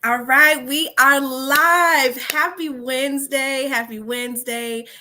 All right, we are live. Happy Wednesday,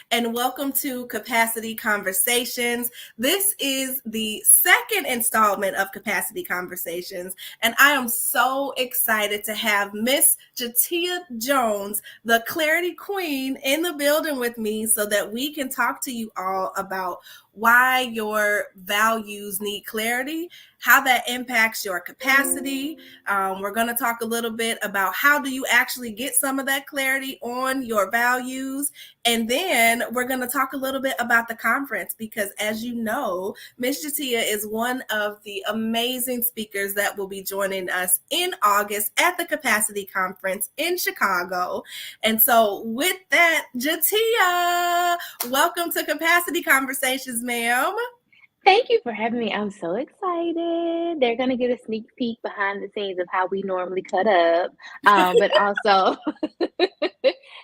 and welcome to Capacity Conversations. This is the second installment of Capacity Conversations, and I am so excited to have Miss Jateya Jones, the Clarity Queen, in the building with me so that we can talk to you all about why your values need clarity, how that impacts your capacity. We're going to talk a little bit about how do you actually get some of that clarity on your values. And then we're going to talk a little bit about the conference because, as you know, Miss Jateya is one of the amazing speakers that will be joining us in August at the Capacity Conference in Chicago. And so with that, Jateya, welcome to Capacity Conversations, ma'am. Thank you for having me. I'm so excited. They're going to get a sneak peek behind the scenes of how we normally cut up, but also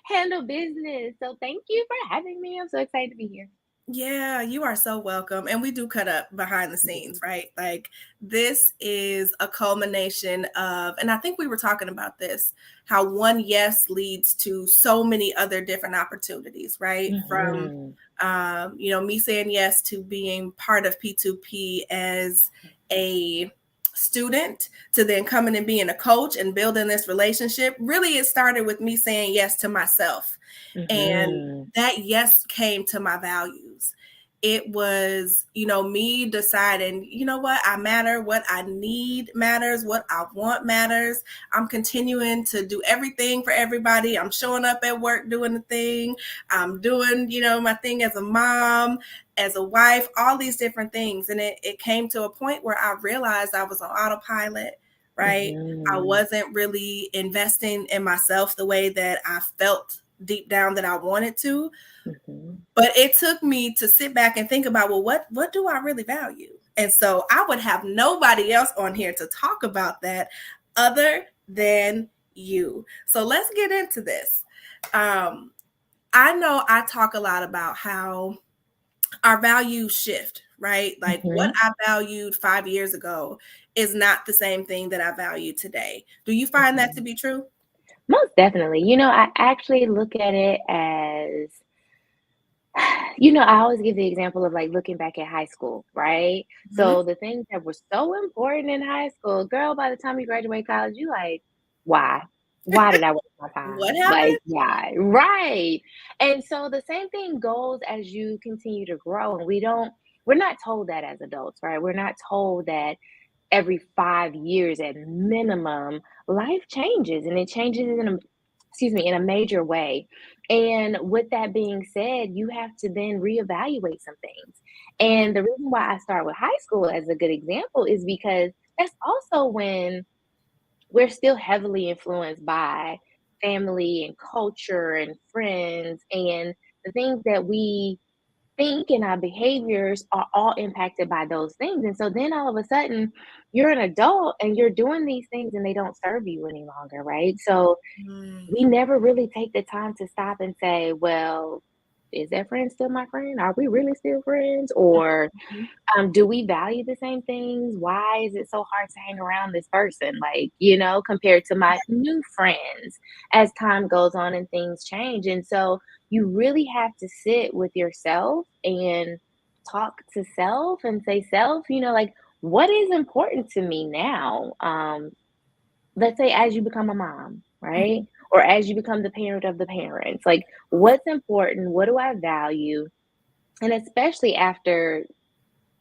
handle business. So thank you for having me. I'm so excited to be here. Yeah, you are so welcome. And we do cut up behind the scenes, right? Like this is a culmination of, and I think we were talking about this, how one yes leads to so many other different opportunities, right? From, Mm-hmm. me saying yes to being part of P2P as a student to then coming and being a coach and building this relationship. Really, it started with me saying yes to myself. And Mm-hmm. that yes came to my values. It was, me deciding, I matter, what I need matters, what I want matters. I'm continuing to do everything for everybody. I'm showing up at work doing the thing. I'm doing, my thing as a mom, as a wife, all these different things. And it came to a point where I realized I was on autopilot, right? I Mm-hmm. wasn't really investing in myself the way that I felt deep down that I wanted to. Mm-hmm. But it took me to sit back and think about, well, what do I really value? And so I would have nobody else on here to talk about that other than you. So let's get into this. I know I talk a lot about how our values shift, right? Like what Mm-hmm. I valued 5 years ago is not the same thing that I value today. Do you find that to Mm-hmm. be true? Most definitely. I actually look at it as I always give the example of like looking back at high school, right? Mhm. So the things that were so important in high school, girl, by the time you graduate college, you like, why? Why did I waste my What time? happened? Like, why? Right. And so the same thing goes as you continue to grow. And we're not told that as adults, right? We're not told that every 5 years at minimum, life changes and it changes in a major way. And with that being said, you have to then reevaluate some things. Mm, And the reason why I start with high school as a good example is because that's also when we're still heavily influenced by family and culture and friends and the things that we think and our behaviors are all impacted by those things. And so then all of a sudden, you're an adult and you're doing these things and they don't serve you any longer, right? So mm, we never really take the time to stop and say, well, is that friend still my friend? Are we really still friends? Or mhm. do we value the same things? Why is it so hard to hang around this person? Like, compared to my new friends as time goes on and things change. And so you really have to sit with yourself and talk to self and say, self, like, what is important to me now? Let's say as you become a mom, right? Or as you become the parent of the parents, like, what's important? What do I value? And especially after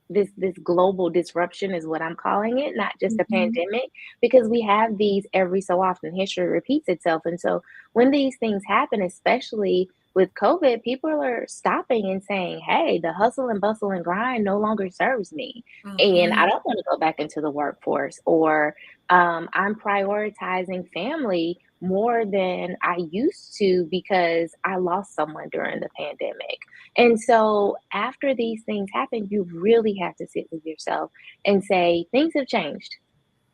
this global disruption is what I'm calling it, not just a Mhm. pandemic, because we have these every so often. History repeats itself. And so when these things happen, especially with COVID, people are stopping and saying, hey, the hustle and bustle and grind no longer serves me. And I Mhm. don't want to go back into the workforce, or I'm prioritizing family more than I used to because I lost someone during the pandemic. And so after these things happen, you really have to sit with yourself and say, things have changed.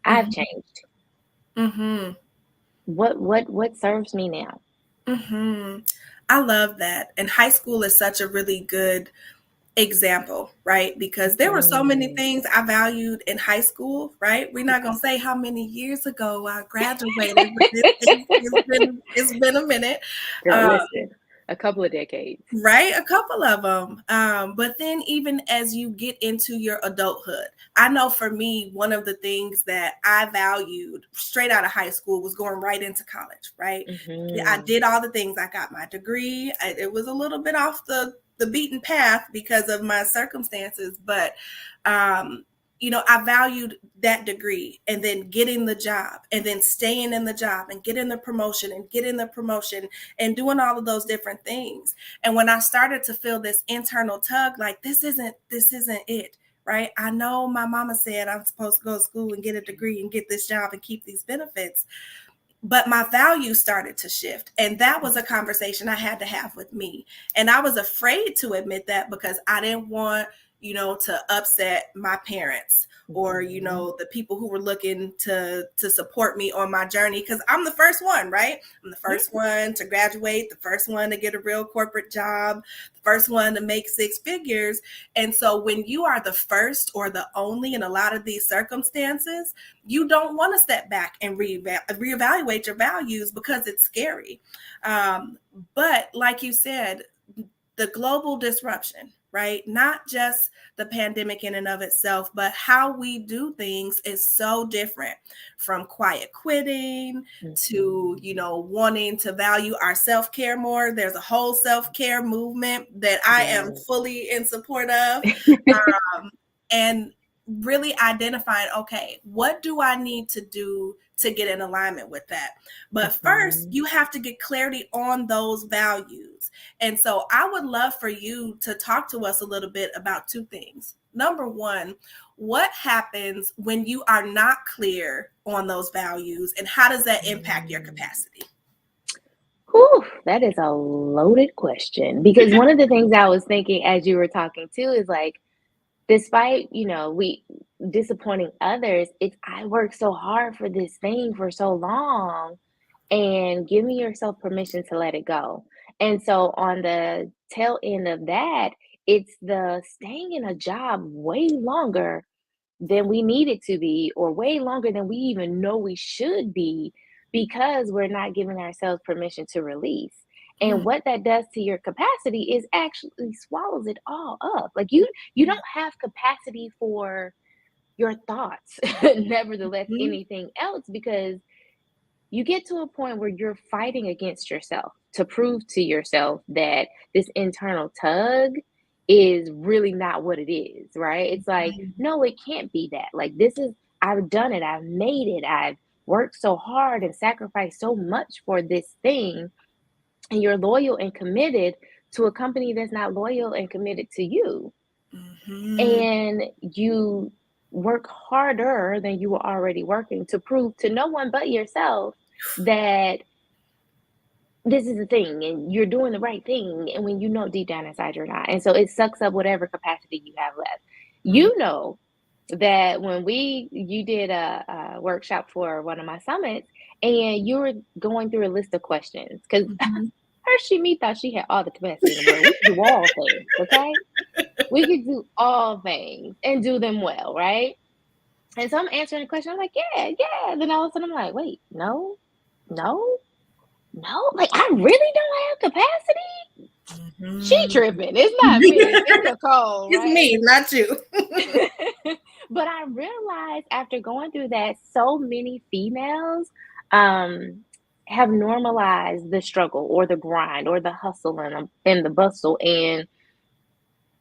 I've Mhm. changed. Mhm. What serves me now? Mhm. I love that. And high school is such a really good example, right? Because there were so many Mhm. things I valued in high school, right? We're not gonna say how many years ago I graduated, but it's been a minute. Girl, Uh, listen, a couple of decades. Right, a couple of them. But then, even as you get into your adulthood, I know for me, one of the things that I valued straight out of high school was going right into college. Right, I Mhm. did all the things. I got my degree. It was a little bit off the beaten path because of my circumstances, but um, I valued that degree and then getting the job and then staying in the job and getting the promotion and getting the promotion and doing all of those different things. And when I started to feel this internal tug, like this isn't it, right? I know my mama said I'm supposed to go to school and get a degree and get this job and keep these benefits, but my values started to shift. And that was a conversation I had to have with me. And I was afraid to admit that because I didn't want, to upset my parents or, Mhm. the people who were looking to support me on my journey. Cause I'm the first one, right? I'm the Yeah. first one to graduate, the first one to get a real corporate job, the first one to make six figures. And so when you are the first or the only in a lot of these circumstances, you don't want to step back and reevaluate your values because it's scary. But like you said, the global disruption, right? Not just the pandemic in and of itself, but how we do things is so different, from quiet quitting to, Mhm. wanting to value our self-care more. There's a whole self-care movement that I am Yes. fully in support of. And really identifying, okay, what do I need to do to get in alignment with that? But first, Mhm. you have to get clarity on those values. And so I would love for you to talk to us a little bit about two things. Number one, what happens when you are not clear on those values, and how does that impact your Mm. capacity? Whew, that is a loaded question because one of the things I was thinking as you were talking too is like, despite, we disappointing others, it's I worked so hard for this thing for so long, and giving yourself permission to let it go. And so on the tail end of that, it's the staying in a job way longer than we need it to be, or way longer than we even know we should be, because we're not giving ourselves permission to release. And Mm, what that does to your capacity is actually swallows it all up. Like you don't have capacity for your thoughts, nevertheless, mhm, anything else, because you get to a point where you're fighting against yourself to prove to yourself that this internal tug is really not what it is, right? It's like, mhm, no, it can't be that. Like, this is, I've done it, I've made it, I've worked so hard and sacrificed so much for this thing. And you're loyal and committed to a company that's not loyal and committed to you. mhm, And you work harder than you were already working to prove to no one but yourself that this is the thing and you're doing the right thing, and when you know deep down inside you're not, and so it sucks up whatever capacity you have left. mhm, You know that when we you did a workshop for one of my summits, and you were going through a list of questions because mhm. Hershey me thought she had all the capacity in the world. We could do all things, okay? We could do all things and do them well, right? And so I'm answering the question. I'm like, yeah, yeah. Then all of a sudden I'm like, wait, no, no, no. Like I really don't have capacity. She Mhm. tripping. It's not me. It's Nicole, It's right? me, not you. But I realized after going through that, so many females um, have normalized the struggle or the grind or the hustle and the bustle, and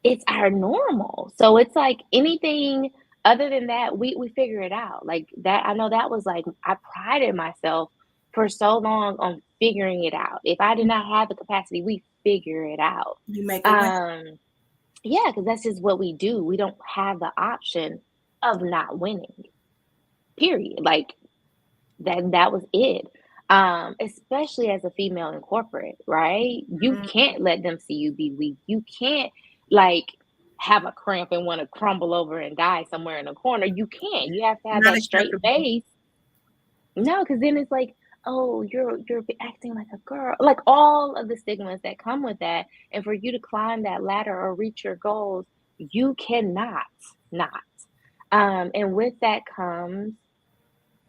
it's our normal. So it's like anything other than that, we figure it out. Like that, I know that was like I prided myself for so long on figuring it out. If I did not have the capacity, we figure it out. You make a way. Um, yeah, because that's just what we do. We don't have the option of not winning. Period. Like that was it. Especially as a female in corporate, right? You Mhm. can't let them see you be weak. You can't like have a cramp and want to crumble over and die somewhere in a corner. You can't. You have to have Not that straight acceptable. face. No, because then it's like, oh, you're acting like a girl. Like all of the stigmas that come with that. And for you to climb that ladder or reach your goals, you cannot not. And with that comes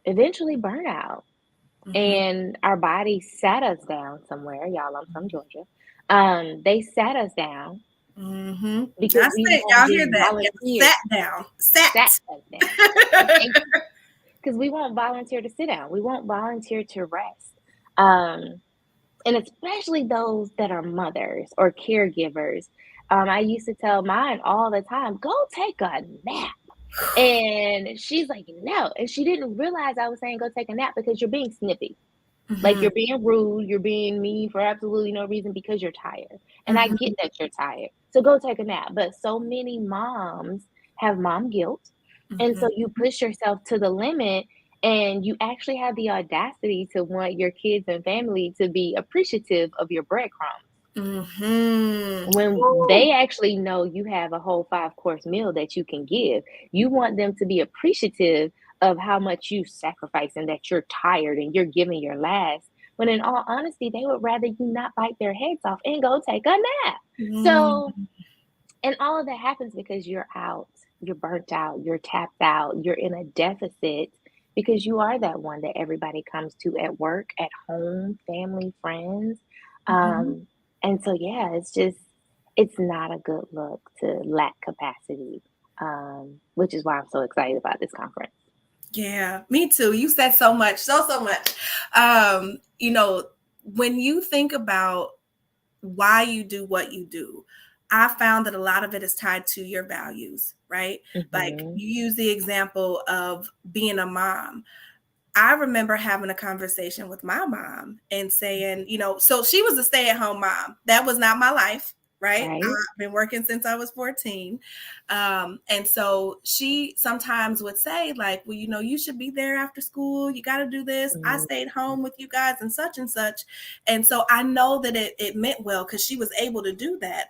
eventually burnout. Mm-hmm. And our body sat us down somewhere. Y'all, I'm from Georgia. They sat us down Mm-hmm. because I we said, won't y'all just hear that? Yeah, volunteer. sat down, Sat sat. us down. Thank you. Because we won't volunteer to sit down. We won't volunteer to rest. Um, and especially those that are mothers or caregivers. I used to tell mine all the time, go take a nap. And she's like, no. And she didn't realize I was saying go take a nap because you're being snippy. Like Mm-hmm. you're being rude, you're being mean for absolutely no reason because you're tired. And I Mm-hmm. get that you're tired. So go take a nap. But so many moms have mom guilt. And Mm-hmm. so you push yourself to the limit and you actually have the audacity to want your kids and family to be appreciative of your breadcrumbs Mm-hmm. when Ooh. they actually know you have a whole 5-course meal that you can give. You want them to be appreciative of how much you sacrifice and that you're tired and you're giving your last. When in all honesty, they would rather you not bite their heads off and go take a nap. So, Mm-hmm. and all of that happens because you're out, you're burnt out, you're tapped out, you're in a deficit because you are that one that everybody comes to at work, at home, family, friends. Mm-hmm. Um, and so, yeah, it's not a good look to lack capacity, which is why I'm so excited about this conference. Yeah, me too. You said so much, so much. You know, when you think about why you do what you do, I found that a lot of it is tied to your values, right? Like Hmm. you use the example of being a mom. I remember having a conversation with my mom and saying, so she was a stay-at-home mom. That was not my life, right? Right? I've been working since I was 14. And so she sometimes would say, like, well, you should be there after school. You got to do this. I Mm, stayed home with you guys and such and such. And so I know that it meant well because she was able to do that.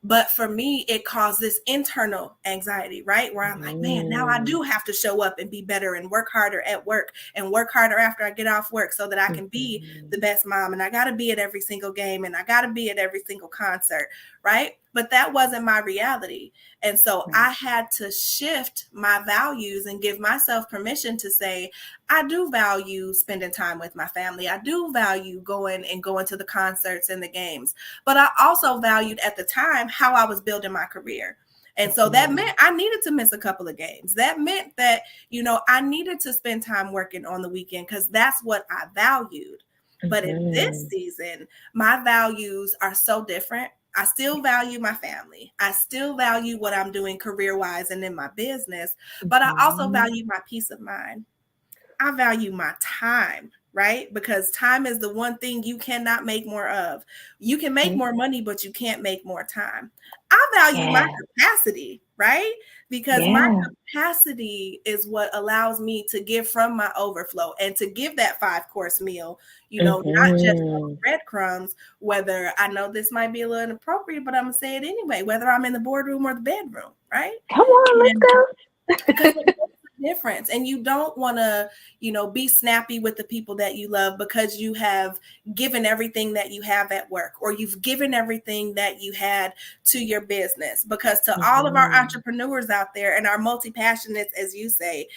But for me, it caused this internal anxiety, right? Where I'm like, man, now I mm, do have to show up and be better and work harder at work and work harder after I get off work so that I can be mhm. the best mom. And I got to be at every single game and I got to be at every single concert, right? But that wasn't my reality. And so Right. I had to shift my values and give myself permission to say, I do value spending time with my family. I do value going to the concerts and the games. But I also valued at the time how I was building my career. And so that Mhm, meant I needed to miss a couple of games. That meant that, I needed to spend time working on the weekend because that's what I valued. But in this mhm, season, my values are so different. I still value my family. I still value what I'm doing career wise and in my business, but I also mhm. value my peace of mind. I value my time, right? Because time is the one thing you cannot make more of. You can make Right? more money, but you can't make more time. I value my Yeah, capacity, right? Because my yeah. capacity is what allows me to give from my overflow and to give that 5-course meal, not just those Mhm. breadcrumbs, whether I know this might be a little inappropriate, but I'm going to say it anyway, whether I'm in the boardroom or the bedroom, right? Come on, let's And because go. it makes a difference. And you don't want to, be snappy with the people that you love because you have given everything that you have at work or you've given everything that you had to your business. Because to all of our Mhm. entrepreneurs out there and our multi-passionates, as you say,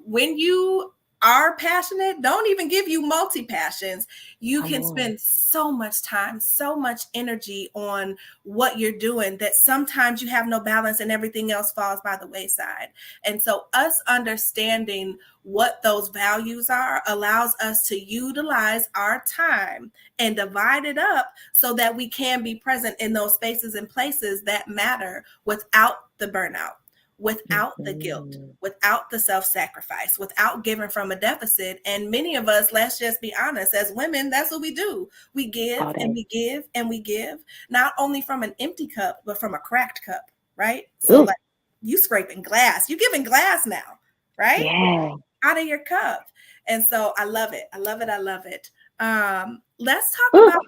when you are passionate, don't even give you multi passions. You Come can on. spend so much time, so much energy on what you're doing that sometimes you have no balance and everything else falls by the wayside. And so, us understanding what those values are allows us to utilize our time and divide it up so that we can be present in those spaces and places that matter without the burnout, without the guilt, Mhm. without the self sacrifice, without giving from a deficit. And many of us, let's just be honest, as women, that's what we do. We give All and day. we give and we give, not only from an empty cup, but from a cracked cup, right? So, Ooh, like, you scraping glass, you giving glass now, right? yeah. Out of your cup. And so I love it. I love it. I love it. Let's talk Ooh. about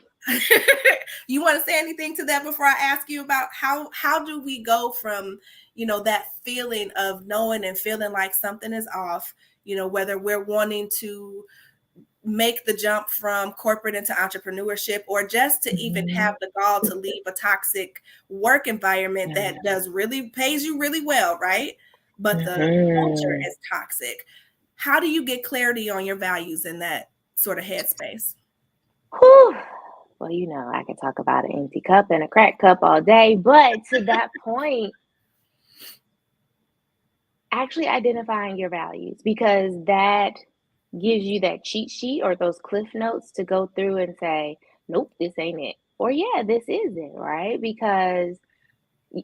you want to say anything to that before I ask you about how do we go from, that feeling of knowing and feeling like something is off, whether we're wanting to make the jump from corporate into entrepreneurship, or just to even have the gall to leave a toxic work environment that does really pays you really well, right? But the culture is toxic. How do you get clarity on your values in that sort of headspace? Whew. Well, you know, I can talk about an empty cup and a cracked cup all day, but to that point, actually identifying your values, because that gives you that cheat sheet or those cliff notes to go through and say, nope, this ain't it. Or yeah, this is it, right? Because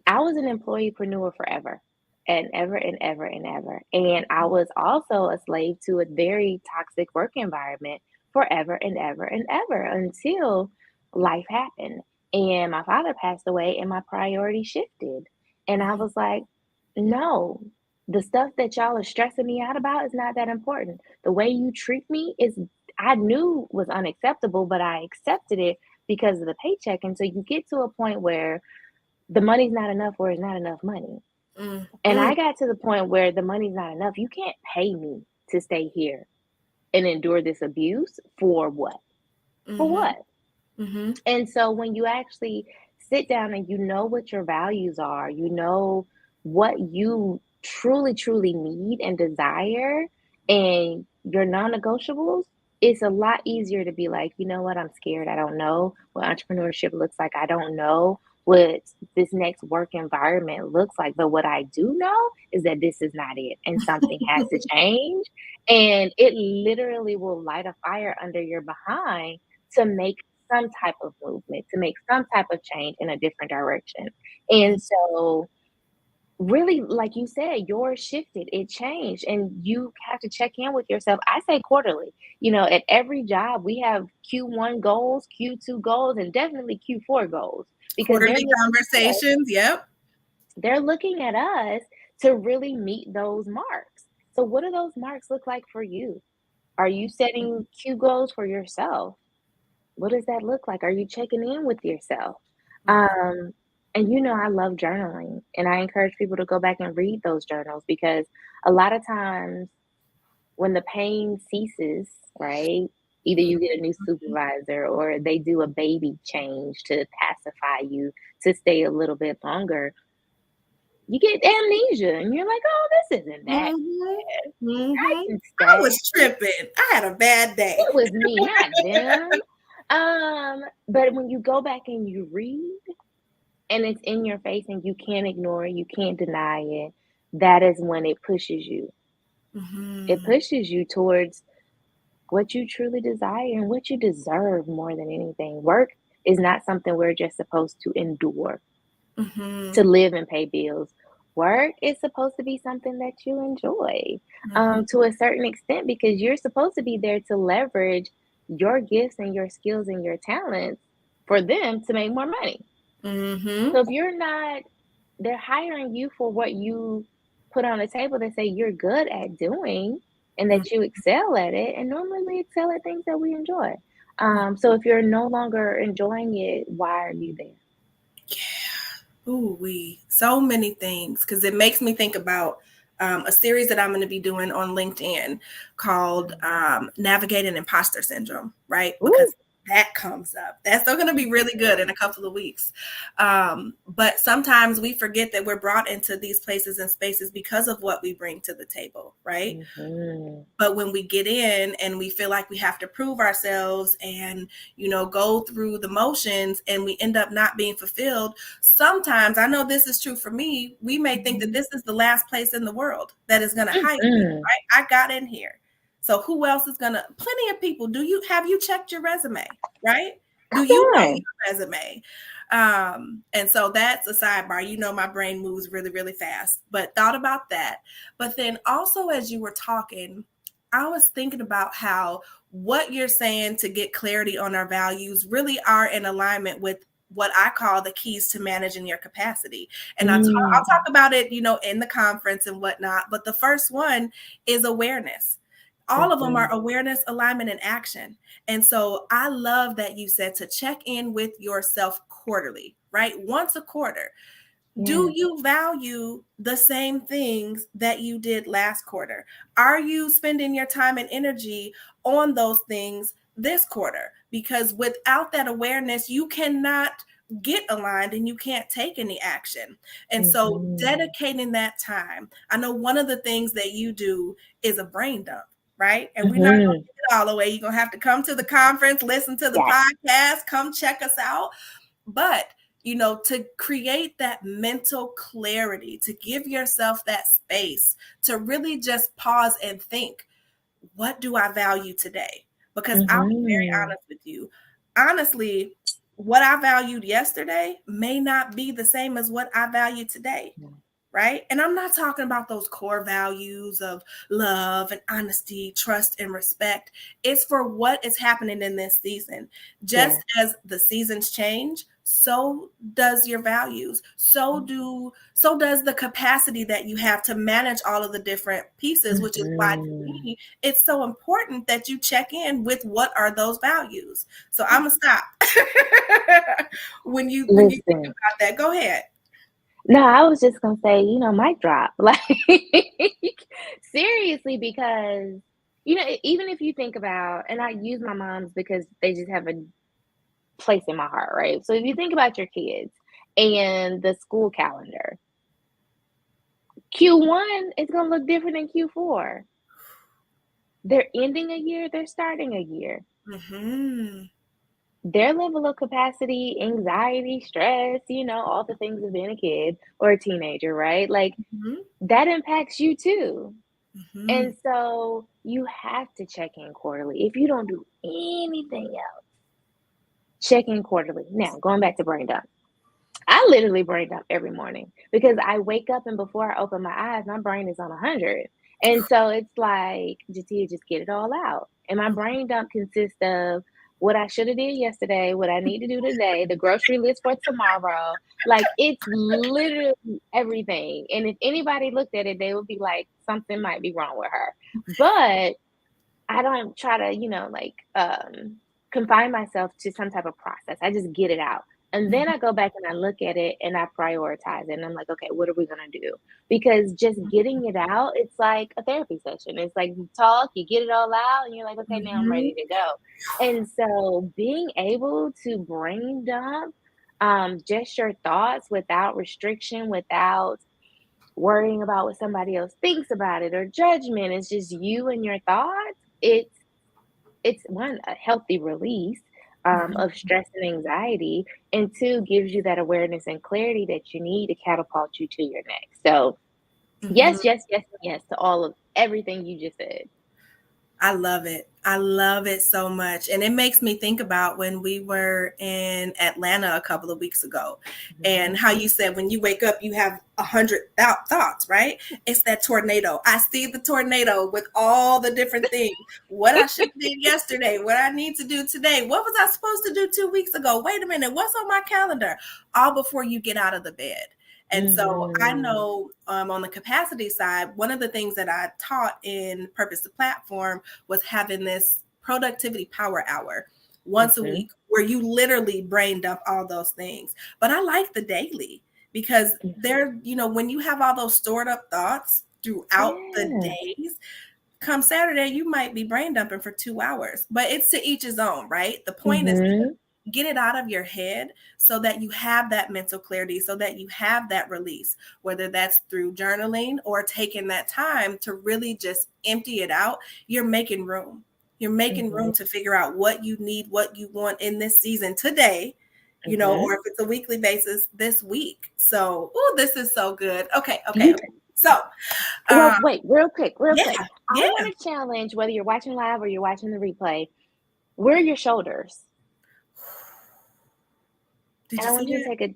I was an employeepreneur forever and ever and ever and ever. And I was also a slave to a very toxic work environment forever and ever and ever until life happened. And my father passed away and my priority shifted. And I was like, no, the stuff that y'all are stressing me out about is not that important. The way you treat me is, I knew was unacceptable, but I accepted it because of the paycheck. And so you get to a point where the money's not enough or it's not enough money. Mm, And mm, I got to the point where the money's not enough. You can't pay me to stay here and endure this abuse for what? For mhm, what? mhm, And so when you actually sit down and you know what your values are, you know what you truly, truly need and desire, and your non negotiables, it's a lot easier to be like, you know what, I'm scared. I don't know what entrepreneurship looks like. I don't know what this next work environment looks like. But what I do know is that this is not it and something has to change. And it literally will light a fire under your behind to make some type of movement, to make some type of change in a different direction. And so, really, like you said, yours shifted, it changed, and you have to check in with yourself. I say quarterly. You know, at every job, we have Q1 goals, Q2 goals, and definitely Q4 goals because quarterly conversations. Yep. they're looking at us to really meet those marks. So, what do those marks look like for you? Are you setting Q goals for yourself? What does that look like? Are you checking in with yourself? Mhm, Um, and you know, I love journaling, and I encourage people to go back and read those journals because a lot of times when the pain ceases, right? Either mhm, you get a new supervisor or they do a baby change to pacify you to stay a little bit longer. You get amnesia, and you're like, "Oh, this isn't that mhm, bad. I mhm. can I stay. was tripping. I had a bad day. It was me, not them." But when you go back and you read, and it's in your face and you can't ignore it, you can't deny it, that is when it pushes you. It Mhm, pushes you towards what you truly desire and what you deserve more than anything. Work is not something we're just supposed to endure mhm, to live and pay bills. Work is supposed to be something that you enjoy mhm, to a certain extent because you're supposed to be there to leverage your gifts and your skills and your talents for them to make more money. mhm, So if you're not, they're hiring you for what you put on the table that say you're good at doing and mhm. that you excel at it. And normally we excel at things that we enjoy. So if you're no longer enjoying it, why are you there? Ooh, we so many things because it makes me think about a series that I'm going to be doing on LinkedIn called Navigating Imposter Syndrome, right? Ooh. Because that comes up. That's still going to be really good in a couple of weeks. But sometimes we forget that we're brought into these places and spaces because of what we bring to the table, right? Mhm. But when we get in and we feel like we have to prove ourselves and go through the motions and we end up not being fulfilled, sometimes, I know this is true for me, we may think that Mhm. this is the last place in the world that is going to hire me, Mm-mm. right? I got in here, so who else is going to? Plenty of people. Have you checked your resume, right? Do Come you know on. your resume? And so that's a sidebar. My brain moves really, really fast, but thought about that. But then also, as you were talking, I was thinking about how what you're saying to get clarity on our values really are in alignment with what I call the keys to managing your capacity. And I'll Mm. talk about it, in the conference and whatnot. But the first one is awareness. All of them are Mhm. awareness, alignment, and action. And so I love that you said to check in with yourself quarterly, right? Once a quarter. Do Yeah. you value the same things that you did last quarter? Are you spending your time and energy on those things this quarter? Because without that awareness, you cannot get aligned and you can't take any action. And so, Mhm. dedicating that time, I know one of the things that you do is a brain dump, right? And we're not going to Mhm. give it all away. You're going to have to come to the conference, listen to the Yes. podcast, come check us out. But to create that mental clarity, to give yourself that space to really just pause and think, what do I value today? Because I'll be very Mhm. honest with you. Honestly, what I valued yesterday may not be the same as what I value today, right? And I'm not talking about those core values of love and honesty, trust and respect. It's for what is happening in this season. Yeah. Just as the seasons change, so does your values. So does the capacity that you have to manage all of the different pieces, which is why to Mhm. me it's so important that you check in with what are those values. So I'm gonna stop when you think Listen. about that. Go ahead. No, I was just gonna say, mic drop. Like, seriously, because, even if you think about, and I use my moms because they just have a place in my heart, right? So if you think about your kids and the school calendar, Q1 is gonna look different than Q4. They're ending a year, they're starting a year. Hmm. Their level of capacity, anxiety, stress, all the things of being a kid or a teenager, right? Like, Hmm. that impacts you too. Hmm. And so you have to check in quarterly. If you don't do anything else, check in quarterly. Now, going back to brain dump, I literally brain dump every morning because I wake up and before I open my eyes, my brain is on 100. And so it's like, just get it all out. And my brain dump consists of what I should have did yesterday, what I need to do today, the grocery list for tomorrow. Like, it's literally everything. And if anybody looked at it, they would be like, something might be wrong with her. But I don't try to, confine myself to some type of process. I just get it out. And then I go back and I look at it and I prioritize it. And I'm like, okay, what are we going to do? Because just getting it out, it's like a therapy session. It's like you talk, you get it all out, and you're like, okay, now I'm ready Hmm. to go. And so being able to brain dump just your thoughts without restriction, without worrying about what somebody else thinks about it or judgment. It's just you and your thoughts. It's one, a healthy release of stress and anxiety, and two, gives you that awareness and clarity that you need to catapult you to your next. So Hmm. yes, yes, yes, and yes to all of everything you just said. I love it. I love it so much. And it makes me think about when we were in Atlanta a couple of weeks ago and Mhm. how you said when you wake up, you have 100 thoughts, right? It's that tornado. I see the tornado with all the different things. What I should have did yesterday, what I need to do today. What was I supposed to do 2 weeks ago? Wait a minute. What's on my calendar? All before you get out of the bed. And so I Mhm. know on the capacity side, one of the things that I taught in Purpose to Platform was having this productivity power hour once a Mhm. week where you literally brain dump all those things. But I like the daily because Mhm. when you have all those stored up thoughts throughout the Yeah. days, come Saturday, you might be brain dumping for 2 hours, but it's to each his own, right? The point is to Mhm. get it out of your head so that you have that mental clarity, so that you have that release, whether that's through journaling or taking that time to really just empty it out. You're making room. You're making Mhm. room to figure out what you need, what you want in this season today, Mhm. or if it's a weekly basis this week. So, oh, this is so good. Okay, okay, You okay. So, Well, um, wait, real quick, real yeah, quick. I yeah. want to challenge whether you're watching live or you're watching the replay. Where are your shoulders? Did And you I see want you to that?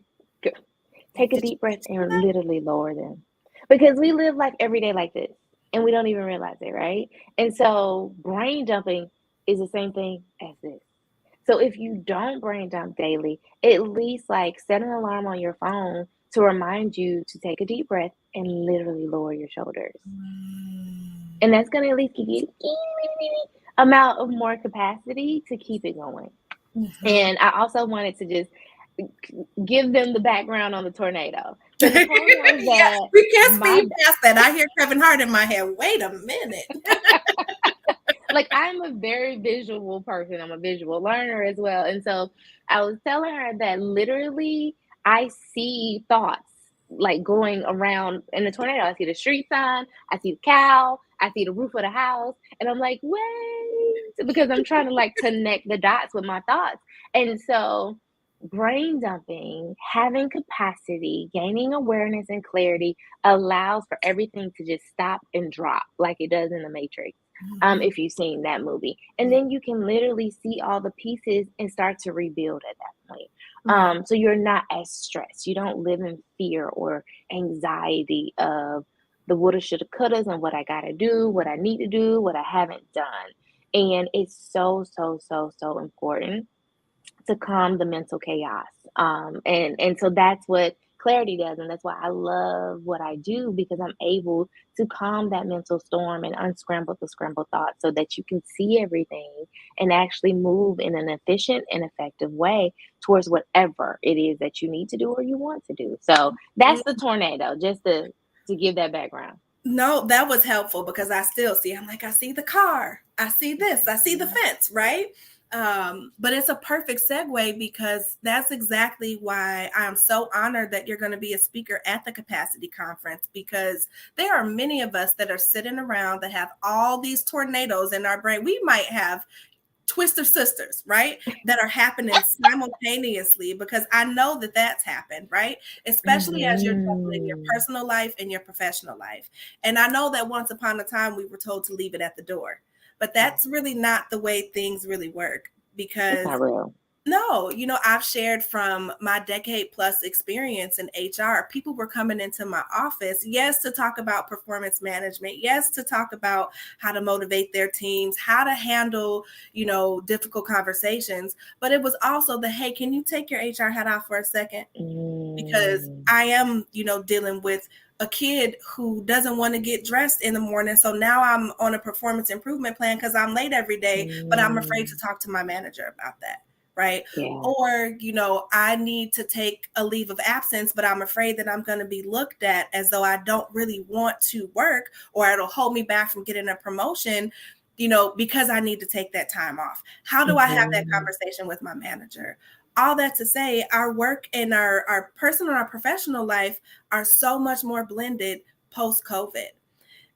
take a Did you deep breath see and that? literally lower them. Because we live life every day like this and we don't even realize it, right? And so brain dumping is the same thing as this. So if you don't brain dump daily, at least like set an alarm on your phone to remind you to take a deep breath and literally lower your shoulders. Mm. And that's going to at least give you amount of more capacity to keep it going. Mhm. And I also wanted to just give them the background on the tornado. So the plan was Yeah, that we can't my speed past that. I hear Kevin Hart in my head. Wait a minute. like I'm a very visual person. I'm a visual learner as well. And so I was telling her that literally I see thoughts like going around in the tornado. I see the street sign, I see the cow, I see the roof of the house, and I'm like, wait, because I'm trying to like connect the dots with my thoughts. And so brain dumping, having capacity, gaining awareness and clarity allows for everything to just stop and drop like it does in the Matrix, Mhm. if you've seen that movie. And then you can literally see all the pieces and start to rebuild at that point. Mhm. So you're not as stressed. You don't live in fear or anxiety of the woulda, shoulda, couldas, and what I gotta do, what I need to do, what I haven't done. And it's so, so, so, so important to calm the mental chaos. And so that's what clarity does, and that's why I love what I do, because I'm able to calm that mental storm and unscramble the scrambled thoughts so that you can see everything and actually move in an efficient and effective way towards whatever it is that you need to do or you want to do. So that's the tornado, just to give that background. No, that was helpful because I still see, I'm like, I see the car, I see this, I see the Mhm. fence, right? But it's a perfect segue because that's exactly why I'm so honored that you're going to be a speaker at the capacity conference, because there are many of us that are sitting around that have all these tornadoes in our brain. We might have twister sisters, right? That are happening simultaneously, because I know that that's happened, right? Especially as you're juggling your Mhm. personal life and your professional life. And I know that once upon a time we were told to leave it at the door, but Yeah, that's really not the way things really work, it's not because real. no, I've shared from my decade plus experience in HR. People were coming into my office, yes, to talk about performance management, yes, to talk about how to motivate their teams, how to handle, difficult conversations. But it was also the, hey, can you take your HR hat off for a second? Because Mm. I am, dealing with a kid who doesn't want to get dressed in the morning. So now I'm on a performance improvement plan because I'm late every day, but I'm afraid to Mm. talk to my manager about that. Right. Yeah. Or, I need to take a leave of absence, but I'm afraid that I'm going to be looked at as though I don't really want to work, or it'll hold me back from getting a promotion, because I need to take that time off. How do I have that Mhm. conversation with my manager? All that to say, our work and our personal and our professional life are so much more blended post COVID.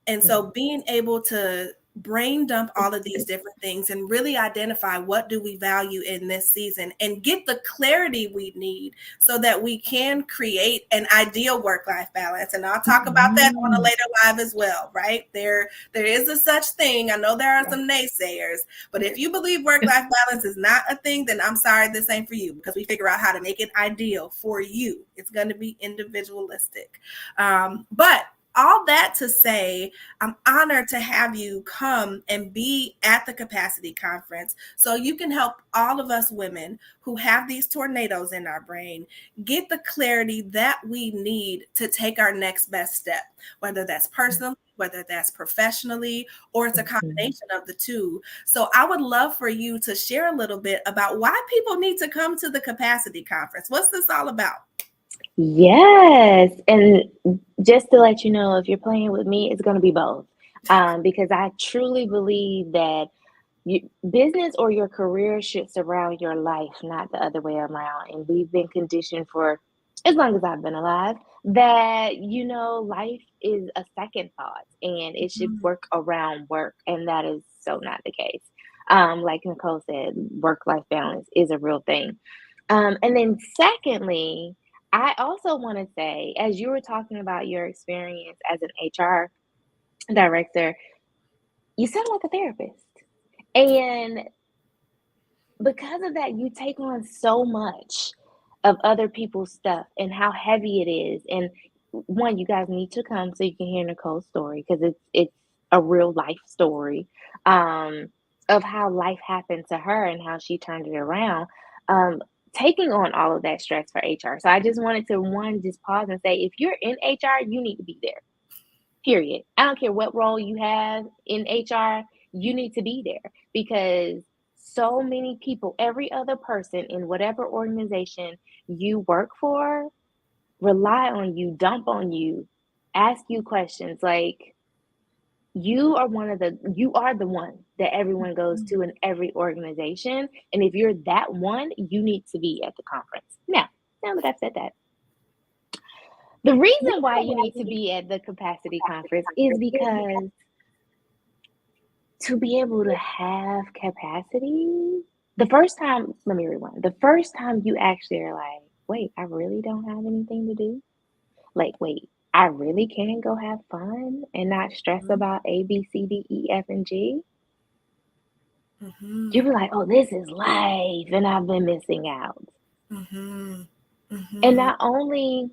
And so Mhm. being able to brain dump all of these different things and really identify what do we value in this season and get the clarity we need so that we can create an ideal work-life balance. And I'll talk about that on a Mhm. later live as well, right? There is a such thing. I know there are some naysayers, but if you believe work-life balance is not a thing, then I'm sorry, this ain't for you, because we figure out how to make it ideal for you. It's going to be individualistic. But all that to say, I'm honored to have you come and be at the capacity conference so you can help all of us women who have these tornadoes in our brain get the clarity that we need to take our next best step, whether that's personally, whether that's professionally, or it's a Mhm. combination of the two. So I would love for you to share a little bit about why people need to come to the capacity conference. What's this all about? Yes, and just to let you know, if you're playing with me, it's gonna be both. Because I truly believe that business or your career should surround your life, not the other way around. And we've been conditioned for as long as I've been alive that, life is a second thought and it should Mhm. work around work. And that is so not the case. Like Nicole said, work life balance is a real thing. And then, secondly, I also want to say, as you were talking about your experience as an HR director, you sound like a therapist. And because of that, you take on so much of other people's stuff and how heavy it is. And one, you guys need to come so you can hear Nicole's story because it's a real life story um, of how life happened to her and how she turned it around. Um, Taking on all of that stress for HR. So I just wanted to one just pause and say, if you're in HR, you need to be there. Period. I don't care what role you have in HR, you need to be there because so many people, every other person in whatever organization you work for, rely on you, dump on you, ask you questions. Like, you are the one that everyone goes to in every organization. And if you're that one, you need to be at the conference. Now that I've said that, the reason why you need to be at the capacity conference is because to be able to have capacity, let me rewind. The first time you actually are like, wait, I really don't have anything to do. Like, wait, I really can go have fun and not stress about A, B, C, D, E, F, and G. Mm-hmm. You be like, oh, this is life, and I've been missing out. Mm-hmm. And Mm-hmm. not only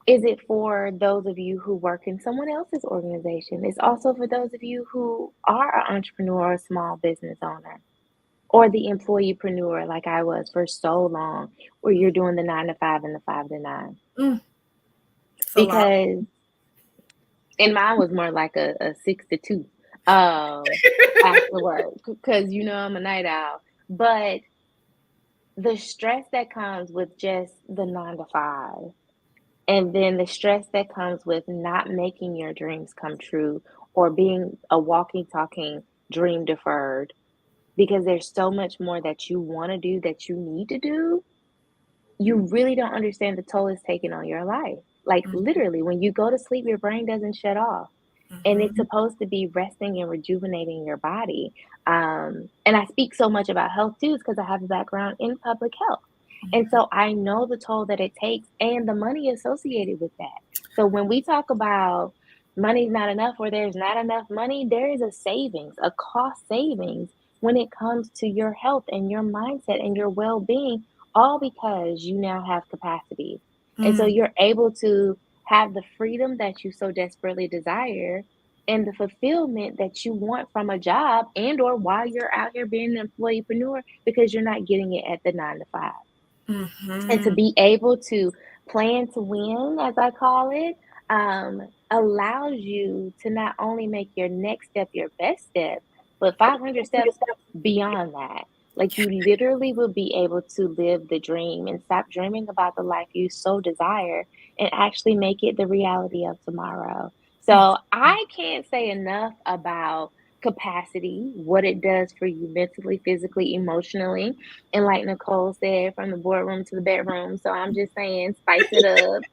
is it for those of you who work in someone else's organization, it's also for those of you who are an entrepreneur or a small business owner or the employeepreneur like I was for so long, where you're doing the 9 to 5 and the 5 to 9. It's a lot. Because, and mine was more like a 6 to 2 after work, because I'm a night owl. But the stress that comes with just the 9 to 5, and then the stress that comes with not making your dreams come true or being a walking, talking dream deferred because there's so much more that you want to do that you need to do, you really don't understand the toll it's taking on your life. Like, literally, when you go to sleep, your brain doesn't shut off. And it's Mm-hmm. supposed to be resting and rejuvenating your body. And I speak so much about health too, is because I have a background in public health. And so I know the toll that it takes and the money associated with that. So when we talk about money's not enough or there's not enough money, there is a savings, a cost savings when it comes to your health and your mindset and your well being, all because you now have capacity. And so Mm-hmm. you're able to have the freedom that you so desperately desire and the fulfillment that you want from a job and or while you're out here being an employeepreneur because you're not getting it at the 9 to 5. And to Mm-hmm. be able to plan to win, as I call it, allows you to not only make your next step your best step, but 500 steps beyond that. Like, you literally will be able to live the dream and stop dreaming about the life you so desire and actually make it the reality of tomorrow. So I can't say enough about capacity, what it does for you mentally, physically, emotionally. And like Nicole said, from the boardroom to the bedroom. So I'm just saying, spice it up.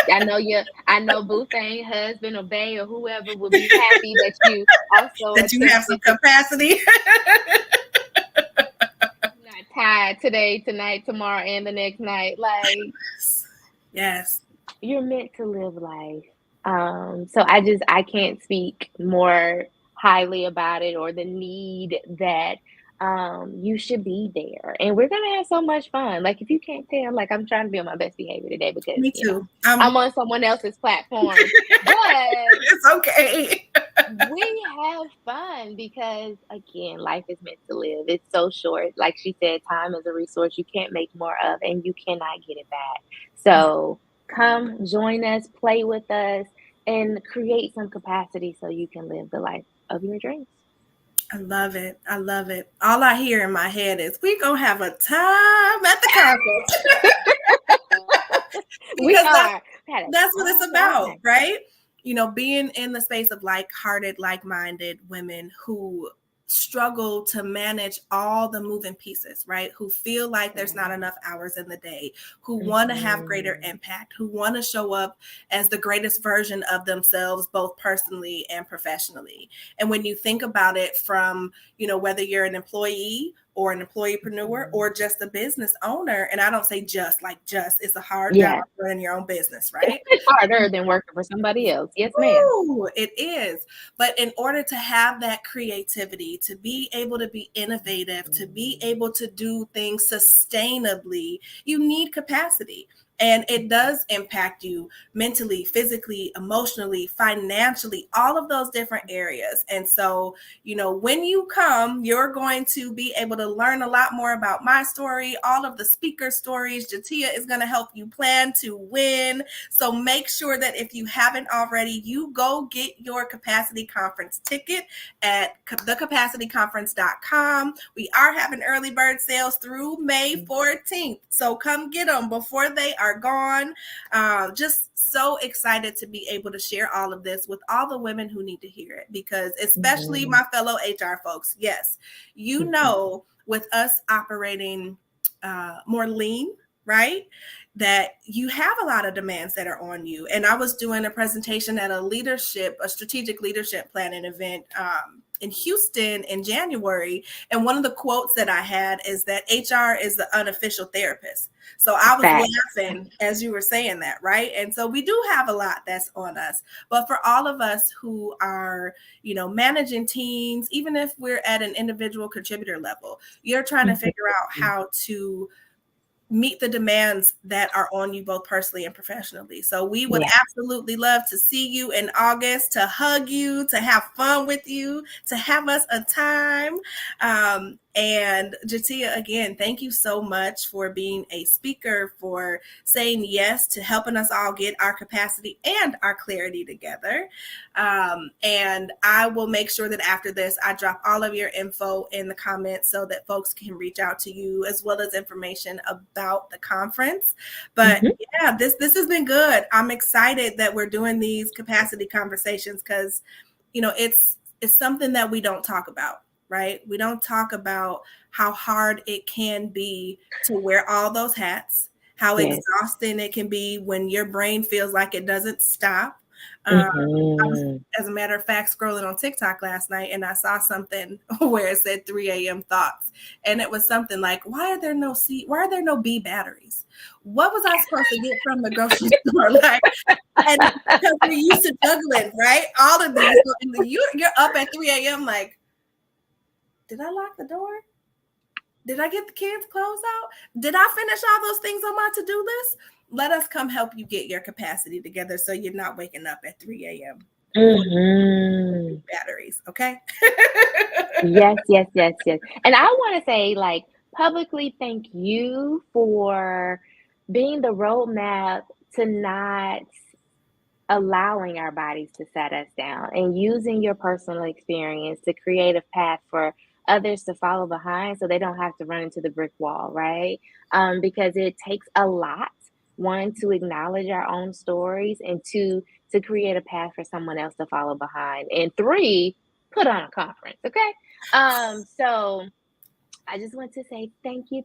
I know Boo Thang, husband or Bay or whoever will be happy that you also That you have some attested to capacity. not tired today, tonight, tomorrow, and the next night. Like, Yes. you're meant to live life. So I can't speak more highly about it or the need that you should be there. And we're gonna have so much fun. Like, if you can't tell, like, I'm trying to be on my best behavior today because Me too. I'm on someone else's platform. But It's okay. we have fun because, again, life is meant to live. It's so short. Like she said, time is a resource you can't make more of and you cannot get it back. So come join us, play with us, and create some capacity so you can live the life of your dreams. I love it. I love it. All I hear in my head is we gonna have a time at the conference. We Because are. We had a that's what it's about, time. right? Being in the space of like-hearted, like-minded women who struggle to manage all the moving pieces, right? Who feel like there's not enough hours in the day, who want to have greater Mhm. impact, who want to show up as the greatest version of themselves, both personally and professionally. And when you think about it from, whether you're an employee or an employeepreneur or just a business owner, and I don't say just, it's a hard job Yeah, running your own business, right? it's harder than working for somebody else. Yes, ma'am. Ooh, it is. But in order to have that creativity, to be able to be innovative, to be Mhm. able to do things sustainably, you need capacity. And it does impact you mentally, physically, emotionally, financially, all of those different areas. And so, when you come, you're going to be able to learn a lot more about my story, all of the speaker stories. Jateya is going to help you plan to win. So make sure that if you haven't already, you go get your capacity conference ticket at thecapacityconference.com. We are having early bird sales through May 14th. So come get them before they are gone. Just so excited to be able to share all of this with all the women who need to hear it, because especially my fellow HR folks, yes, with us operating more lean, right? That you have a lot of demands that are on you. And I was doing a presentation at a strategic leadership planning event in Houston in January. And one of the quotes that I had is that HR is the unofficial therapist. So I was laughing as you were saying that, right? And so we do have a lot that's on us. But for all of us who are, managing teams, even if we're at an individual contributor level, you're trying to figure out how to meet the demands that are on you both personally and professionally. So we would absolutely love to see you in August, to hug you, to have fun with you, to have us a time. And Jateya, again, thank you so much for being a speaker, for saying yes to helping us all get our capacity and our clarity together. And I will make sure that after this, I drop all of your info in the comments so that folks can reach out to you, as well as information about the conference. But yeah, this has been good. I'm excited that we're doing these capacity conversations because, it's something that we don't talk about. Right? We don't talk about how hard it can be to wear all those hats, how exhausting it can be when your brain feels like it doesn't stop. I was, as a matter of fact, scrolling on TikTok last night, and I saw something where it said 3 a.m. thoughts. And it was something like, why are there no B batteries? What was I supposed to get from the grocery store? And because we're used to juggling, right? All of these. You're up at 3 a.m. like, did I lock the door? Did I get the kids' clothes out? Did I finish all those things on my to-do list? Let us come help you get your capacity together so you're not waking up at 3 a.m. Batteries, okay? Yes. And I want to say, publicly thank you for being the roadmap to not allowing our bodies to set us down, and using your personal experience to create a path for others to follow behind so they don't have to run into the brick wall, right? Because it takes a lot, one, to acknowledge our own stories, and two, to create a path for someone else to follow behind, and three, put on a conference, okay? So I just want to say thank you.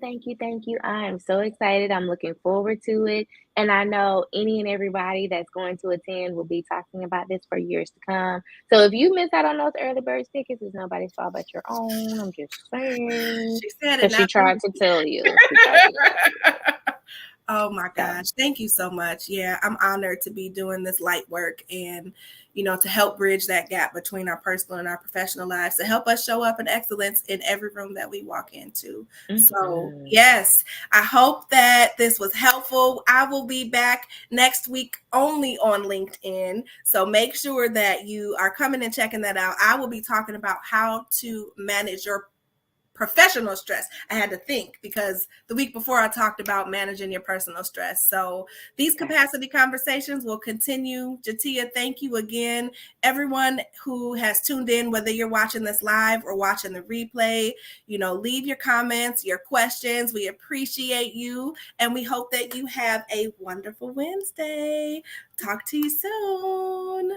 I am so excited. I'm looking forward to it. And I know any and everybody that's going to attend will be talking about this for years to come. So if you miss out on those early bird tickets, it's nobody's fault but your own. I'm just saying. She said it. Because she tried to tell you. Oh my gosh. Thank you so much. Yeah, I'm honored to be doing this light work and, to help bridge that gap between our personal and our professional lives, to help us show up in excellence in every room that we walk into. So yes, I hope that this was helpful. I will be back next week only on LinkedIn. So make sure that you are coming and checking that out. I will be talking about how to manage your professional stress. I had to think because the week before I talked about managing your personal stress. So these capacity conversations will continue. Jateya, thank you again. Everyone who has tuned in, whether you're watching this live or watching the replay, leave your comments, your questions. We appreciate you. And we hope that you have a wonderful Wednesday. Talk to you soon.